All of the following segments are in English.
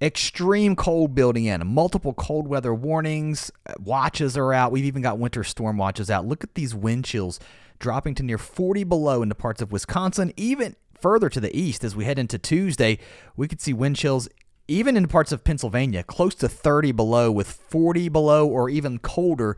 Extreme cold building in. Multiple cold weather warnings. Watches are out. We've even got winter storm watches out. Look at these wind chills dropping to near 40 below into parts of Wisconsin. Even further to the east as we head into Tuesday, we could see wind chills even in parts of Pennsylvania close to 30 below, with 40 below or even colder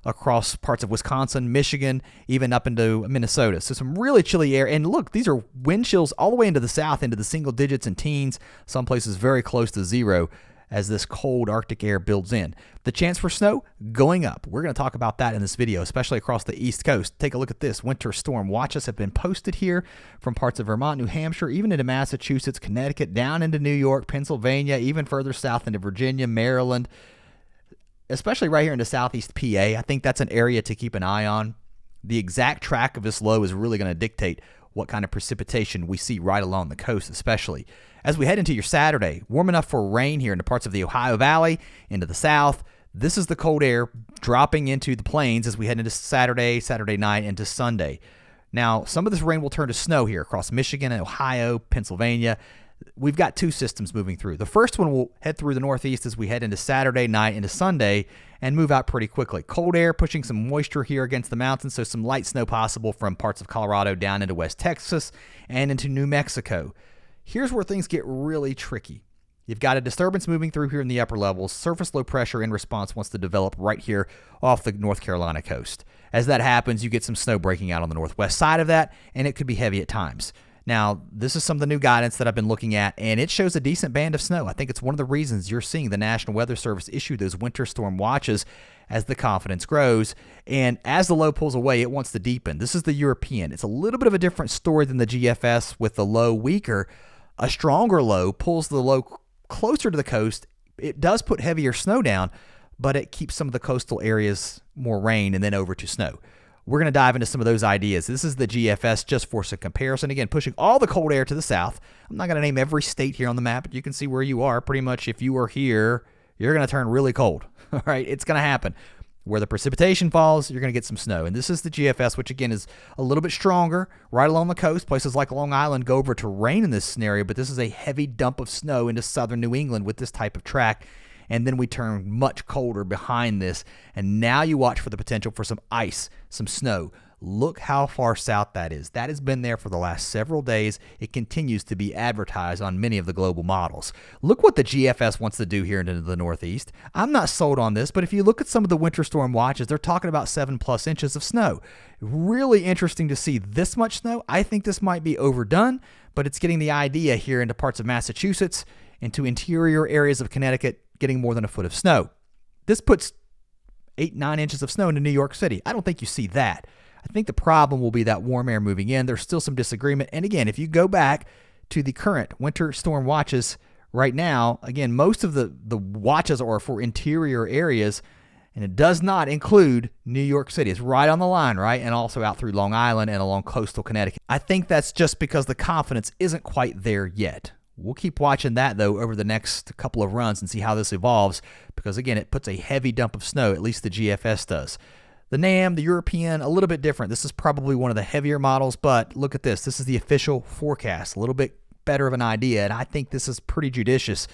across parts of Wisconsin, Michigan, even up into Minnesota. So some really chilly air. And look, these are wind chills all the way into the south, into the single digits and teens, some places very close to zero as this cold Arctic air builds in. The chance for snow going up. We're going to talk about that in this video, especially across the East Coast. Take a look at this. Winter storm watches have been posted here from parts of Vermont, New Hampshire, even into Massachusetts, Connecticut, down into New York, Pennsylvania, even further south into Virginia, Maryland, especially right here into southeast PA. I think that's an area to keep an eye on. The exact track of this low is really going to dictate what kind of precipitation we see right along the coast, especially as we head into your Saturday. Warm enough for rain here into parts of the Ohio Valley, into the south. This is the cold air dropping into the plains as we head into Saturday night, into Sunday. Now, some of this rain will turn to snow here across Michigan, Ohio, Pennsylvania. We've got two systems moving through. The first one will head through the northeast as we head into Saturday night, into Sunday, and move out pretty quickly. Cold air pushing some moisture here against the mountains, so some light snow possible from parts of Colorado down into West Texas and into New Mexico. Here's where things get really tricky. You've got a disturbance moving through here in the upper levels. Surface low pressure in response wants to develop right here off the North Carolina coast. As that happens, you get some snow breaking out on the northwest side of that, and it could be heavy at times. Now, this is some of the new guidance that I've been looking at, and it shows a decent band of snow. I think it's one of the reasons you're seeing the National Weather Service issue those winter storm watches as the confidence grows. And as the low pulls away, it wants to deepen. This is the European. It's a little bit of a different story than the GFS with the low weaker. A stronger low pulls the low closer to the coast. It does put heavier snow down, but it keeps some of the coastal areas more rain and then over to snow. We're going to dive into some of those ideas. This is the GFS just for some comparison. Again, pushing all the cold air to the south. I'm not going to name every state here on the map, but you can see where you are. Pretty much if you are here, you're going to turn really cold. All right, it's going to happen. Where the precipitation falls, you're going to get some snow. And this is the GFS, which again is a little bit stronger right along the coast. Places like Long Island go over to rain in this scenario, but this is a heavy dump of snow into southern New England with this type of track. And then we turn much colder behind this. And now you watch for the potential for some ice, some snow. Look how far south that is. That has been there for the last several days. It continues to be advertised on many of the global models. Look what the GFS wants to do here into the Northeast. I'm not sold on this, but if you look at some of the winter storm watches, they're talking about 7+ inches of snow. Really interesting to see this much snow. I think this might be overdone, but it's getting the idea here into parts of Massachusetts, into interior areas of Connecticut, getting more than a foot of snow. This puts 8-9 inches of snow into New York City. I don't think you see that. I think the problem will be that warm air moving in. There's still some disagreement. And again, if you go back to the current winter storm watches right now, again, most of the watches are for interior areas, and it does not include New York City. It's right on the line, right? And also out through Long Island and along coastal Connecticut. I think that's just because the confidence isn't quite there yet. We'll keep watching that, though, over the next couple of runs and see how this evolves because, again, it puts a heavy dump of snow, at least the GFS does. The NAM, the European, a little bit different. This is probably one of the heavier models, but look at this. This is the official forecast, a little bit better of an idea, and I think this is pretty judicious.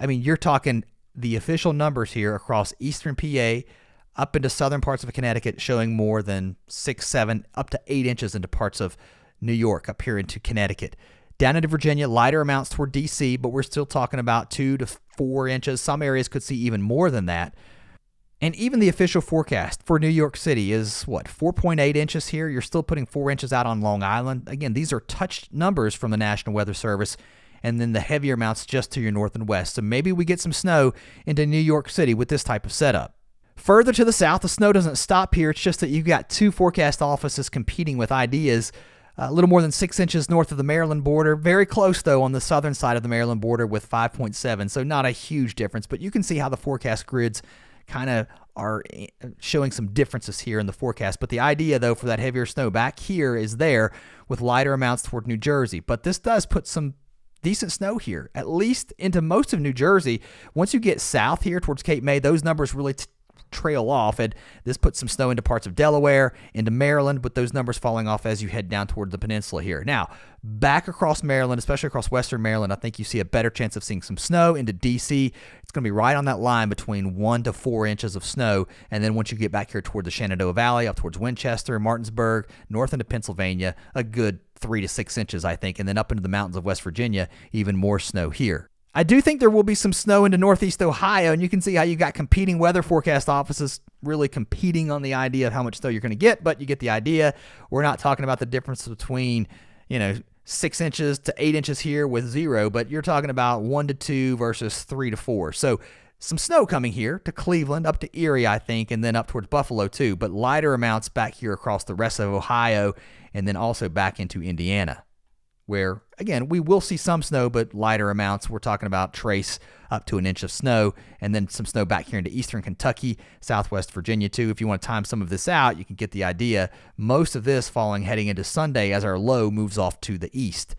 I mean, you're talking the official numbers here across eastern PA up into southern parts of Connecticut showing more than 6, 7, up to 8 inches into parts of New York up here into Connecticut. Down into Virginia, lighter amounts toward D.C., but we're still talking about 2 to 4 inches. Some areas could see even more than that. And even the official forecast for New York City is, 4.8 inches here? You're still putting 4 inches out on Long Island. Again, these are touched numbers from the National Weather Service, and then the heavier amounts just to your north and west. So maybe we get some snow into New York City with this type of setup. Further to the south, the snow doesn't stop here. It's just that you've got two forecast offices competing with ideas. A little more than 6 inches north of the Maryland border. Very close, though, on the southern side of the Maryland border with 5.7. So not a huge difference, but you can see how the forecast grids kind of are showing some differences here in the forecast. But the idea, though, for that heavier snow back here is there with lighter amounts toward New Jersey. But this does put some decent snow here, at least into most of New Jersey. Once you get south here towards Cape May, those numbers really trail off, and this puts some snow into parts of Delaware, into Maryland, with those numbers falling off as you head down toward the peninsula here. Now, back across Maryland, especially across western Maryland, I think you see a better chance of seeing some snow. Into D.C., it's going to be right on that line between 1 to 4 inches of snow, and then once you get back here toward the Shenandoah Valley, up towards Winchester, Martinsburg, north into Pennsylvania, a good 3 to 6 inches, I think, and then up into the mountains of West Virginia, even more snow here. I do think there will be some snow into northeast Ohio, and you can see how you got competing weather forecast offices really competing on the idea of how much snow you're going to get, but you get the idea. We're not talking about the difference between, 6 inches to 8 inches here with 0, but you're talking about 1 to 2 versus 3 to 4. So some snow coming here to Cleveland, up to Erie, I think, and then up towards Buffalo too, but lighter amounts back here across the rest of Ohio, and then also back into Indiana, where, again, we will see some snow, but lighter amounts. We're talking about trace up to an inch of snow, and then some snow back here into eastern Kentucky, southwest Virginia, too. If you want to time some of this out, you can get the idea. Most of this falling heading into Sunday as our low moves off to the east.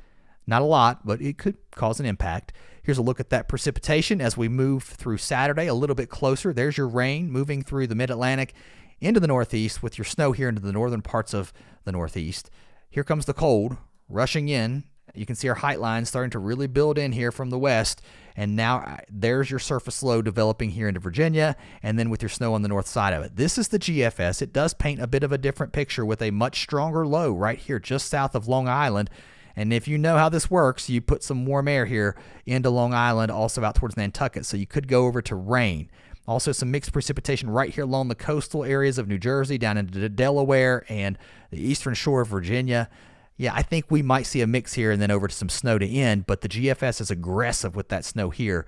Not a lot, but it could cause an impact. Here's a look at that precipitation as we move through Saturday a little bit closer. There's your rain moving through the mid-Atlantic into the northeast, with your snow here into the northern parts of the northeast. Here comes the cold rushing in. You can see our height lines starting to really build in here from the west, and now there's your surface low developing here into Virginia, and then with your snow on the north side of it. This is the GFS. It does paint a bit of a different picture with a much stronger low right here just south of Long Island. And if you know how this works, you put some warm air here into Long Island, also out towards Nantucket, so you could go over to rain. Also some mixed precipitation right here along the coastal areas of New Jersey, down into Delaware and the eastern shore of Virginia. Yeah, I think we might see a mix here and then over to some snow to end, but the GFS is aggressive with that snow here.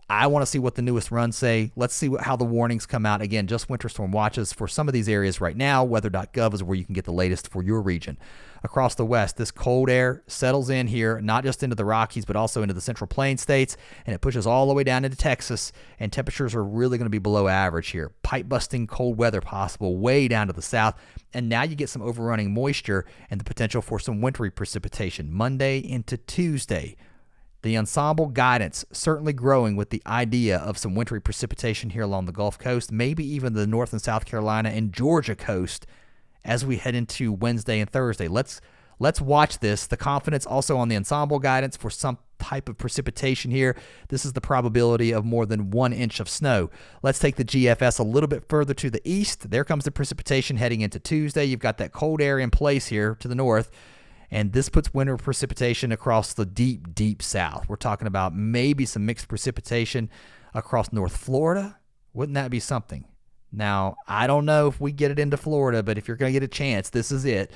I want to see what the newest runs say. Let's see how the warnings come out. Again, just winter storm watches for some of these areas right now. Weather.gov is where you can get the latest for your region. Across the west, this cold air settles in here, not just into the Rockies, but also into the Central Plains states, and it pushes all the way down into Texas, and temperatures are really going to be below average here. Pipe-busting cold weather possible way down to the south, and now you get some overrunning moisture and the potential for some wintry precipitation Monday into Tuesday. The ensemble guidance certainly growing with the idea of some wintry precipitation here along the Gulf Coast, maybe even the North and South Carolina and Georgia coast as we head into Wednesday and Thursday. Let's watch this. The confidence also on the ensemble guidance for some type of precipitation here. This is the probability of more than 1 inch of snow. Let's take the GFS a little bit further to the east. There comes the precipitation heading into Tuesday. You've got that cold air in place here to the north, and this puts winter precipitation across the deep, deep south. We're talking about maybe some mixed precipitation across North Florida. Wouldn't that be something? Now, I don't know if we get it into Florida, but if you're going to get a chance, this is it.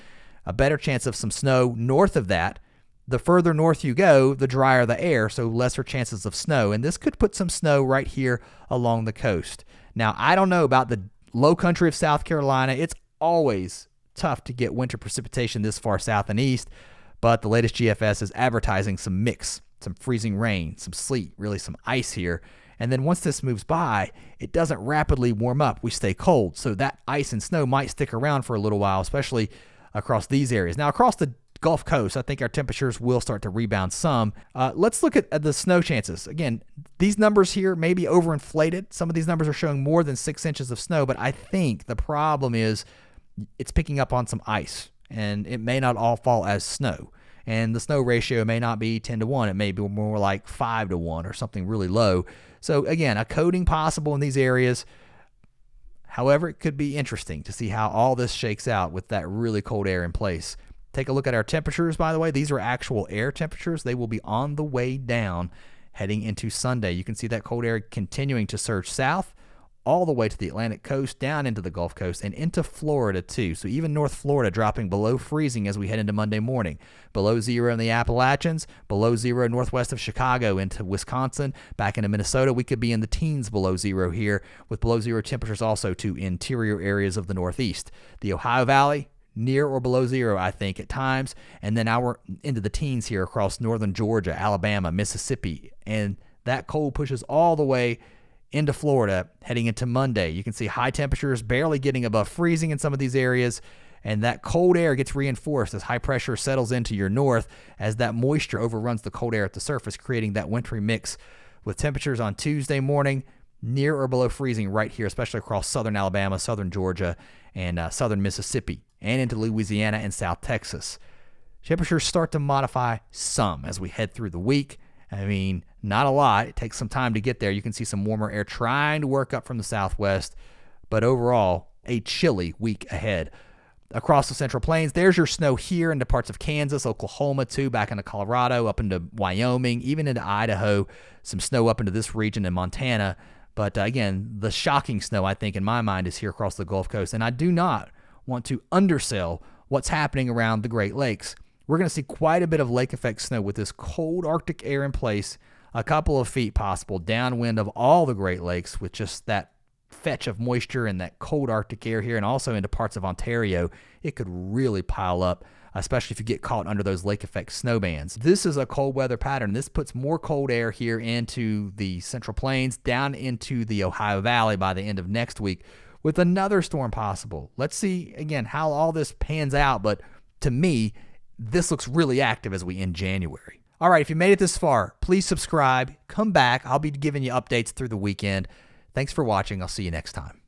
A better chance of some snow north of that. The further north you go, the drier the air, so lesser chances of snow. And this could put some snow right here along the coast. Now, I don't know about the low country of South Carolina. It's always tough to get winter precipitation this far south and east, but the latest GFS is advertising some mix, some freezing rain, some sleet, really some ice here. And then once this moves by, it doesn't rapidly warm up. We stay cold. So that ice and snow might stick around for a little while, especially across these areas. Now, across the Gulf Coast, I think our temperatures will start to rebound some. Let's look at the snow chances. Again, these numbers here may be overinflated. Some of these numbers are showing more than 6 inches of snow, but I think the problem is it's picking up on some ice, and it may not all fall as snow. And the snow ratio may not be 10 to 1. It may be more like 5 to 1 or something really low. So again, a coating possible in these areas. However, it could be interesting to see how all this shakes out with that really cold air in place. Take a look at our temperatures, by the way. These are actual air temperatures. They will be on the way down heading into Sunday. You can see that cold air continuing to surge south all the way to the Atlantic coast, down into the Gulf Coast, and into Florida too. So even North Florida dropping below freezing as we head into Monday morning. Below zero in the Appalachians, below zero northwest of Chicago into Wisconsin, back into Minnesota. We could be in the teens below zero here, with below zero temperatures also to interior areas of the Northeast. The Ohio Valley, near or below zero, I think, at times. And then now we're into the teens here across northern Georgia, Alabama, Mississippi. And that cold pushes all the way into Florida heading into Monday. You can see high temperatures barely getting above freezing in some of these areas, and that cold air gets reinforced as high pressure settles into your north as that moisture overruns the cold air at the surface, creating that wintry mix with temperatures on Tuesday morning near or below freezing right here, especially across southern Alabama, southern Georgia, and southern Mississippi, and into Louisiana and South Texas. Temperatures start to modify some as we head through the week. I mean, not a lot. It takes some time to get there. You can see some warmer air trying to work up from the southwest, but overall, a chilly week ahead. Across the Central Plains, there's your snow here into parts of Kansas, Oklahoma too, back into Colorado, up into Wyoming, even into Idaho. Some snow up into this region in Montana. But again, the shocking snow, I think, in my mind, is here across the Gulf Coast. And I do not want to undersell what's happening around the Great Lakes. We're going to see quite a bit of lake effect snow with this cold Arctic air in place, a couple of feet possible downwind of all the Great Lakes with just that fetch of moisture and that cold Arctic air here, and also into parts of Ontario. It could really pile up, especially if you get caught under those lake effect snow bands. This is a cold weather pattern. This puts more cold air here into the Central Plains, down into the Ohio Valley by the end of next week, with another storm possible. Let's see, again, how all this pans out, but to me, this looks really active as we end January. All right, if you made it this far, please subscribe. Come back. I'll be giving you updates through the weekend. Thanks for watching. I'll see you next time.